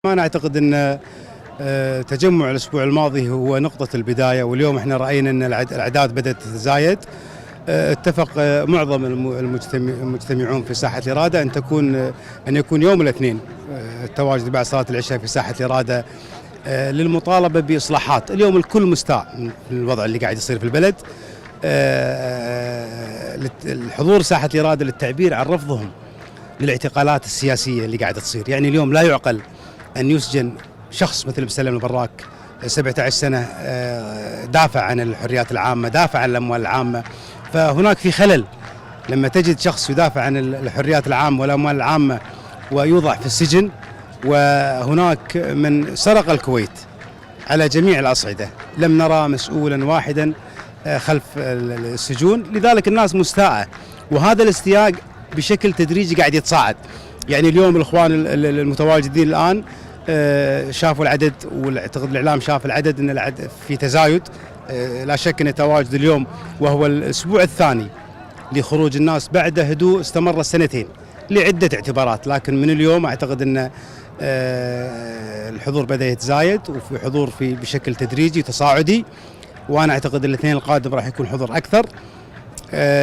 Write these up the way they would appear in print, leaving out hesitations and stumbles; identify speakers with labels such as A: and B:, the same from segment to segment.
A: أنا أعتقد أن تجمع الأسبوع الماضي هو نقطة البداية، واليوم احنا رأينا أن الأعداد بدأت تتزايد. اتفق معظم المجتمعون في ساحة الإرادة أن يكون يوم الاثنين التواجد بعد صلاة العشاء في ساحة الإرادة للمطالبة بإصلاحات. اليوم الكل مستاء من الوضع اللي قاعد يصير في البلد. الحضور ساحة الإرادة للتعبير عن رفضهم للاعتقالات السياسية اللي قاعدة تصير. يعني اليوم لا يعقل أن يسجن شخص مثل مسلم البراك 17 سنة دافع عن الحريات العامة، دافع عن الأموال العامة. فهناك في خلل لما تجد شخص يدافع عن الحريات العامة والأموال العامة ويوضع في السجن، وهناك من سرق الكويت على جميع الأصعدة. لم نرى مسؤولا واحدا خلف السجون، لذلك الناس مستاءة، وهذا الاستياء بشكل تدريجي قاعد يتصاعد. يعني اليوم الإخوان المتواجدين الآن شافوا العدد، واعتقد الإعلام شاف العدد، أن العدد في تزايد. لا شك أن التواجد اليوم وهو الأسبوع الثاني لخروج الناس بعد هدوء استمر سنتين لعدة اعتبارات، لكن من اليوم أعتقد أن الحضور بدأ يتزايد، وفي حضور بشكل تدريجي تصاعدي. وأنا أعتقد الاثنين القادم راح يكون حضور أكثر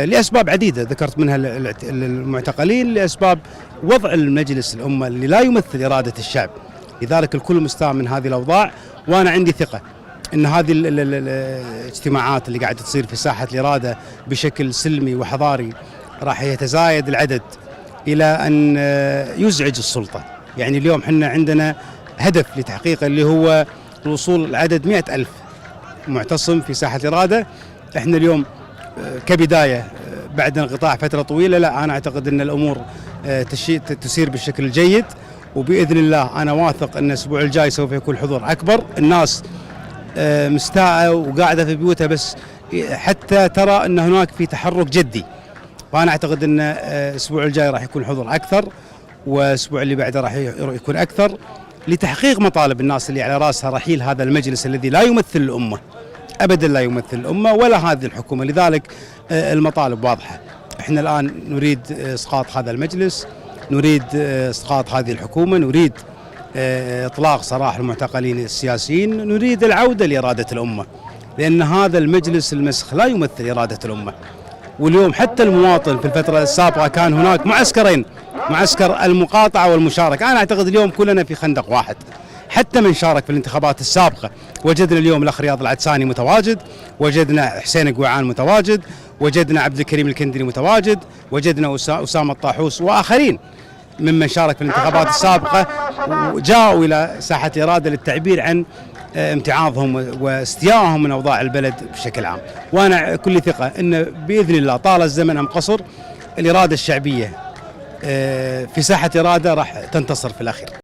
A: لأسباب عديدة ذكرت منها المعتقلين، لأسباب وضع المجلس الأمة اللي لا يمثل إرادة الشعب. لذلك الكل مستاء من هذه الأوضاع، وأنا عندي ثقة أن هذه الاجتماعات اللي قاعدة تصير في ساحة الإرادة بشكل سلمي وحضاري راح يتزايد العدد إلى أن يزعج السلطة. يعني اليوم حنا عندنا هدف لتحقيقه اللي هو الوصول العدد 100,000 معتصم في ساحة الإرادة. احنا اليوم كبداية بعد انقطاع فترة طويلة، لا أنا أعتقد أن الأمور تسير بالشكل الجيد، وبإذن الله أنا واثق أن الأسبوع الجاي سوف يكون حضور أكبر. الناس مستاءة وقاعدة في بيوتها بس حتى ترى أن هناك في تحرك جدي. فأنا أعتقد أن الأسبوع الجاي راح يكون حضور أكثر، والأسبوع اللي بعده راح يكون أكثر، لتحقيق مطالب الناس اللي على رأسها رحيل هذا المجلس الذي لا يمثل الأمة أبدا، لا يمثل الأمة ولا هذه الحكومة. لذلك المطالب واضحة. احنا الآن نريد إسقاط هذا المجلس، نريد إسقاط هذه الحكومة، نريد إطلاق سراح المعتقلين السياسيين، نريد العودة لإرادة الأمة، لأن هذا المجلس المسخ لا يمثل إرادة الأمة. واليوم حتى المواطن في الفترة السابقة كان هناك معسكرين، معسكر المقاطعة والمشاركة. أنا أعتقد اليوم كلنا في خندق واحد. حتى من شارك في الانتخابات السابقة وجدنا اليوم الأخ رياض العدساني متواجد، وجدنا حسين قويعان متواجد، وجدنا عبد الكريم الكندري متواجد، وجدنا أسامة الطاحوس وآخرين ممن شارك في الانتخابات السابقة، وجاءوا إلى ساحة الإرادة للتعبير عن امتعاضهم واستيائهم من أوضاع البلد بشكل عام. وأنا كل ثقة أن بإذن الله طال الزمن أم قصر الإرادة الشعبية في ساحة إرادة راح تنتصر في الأخير.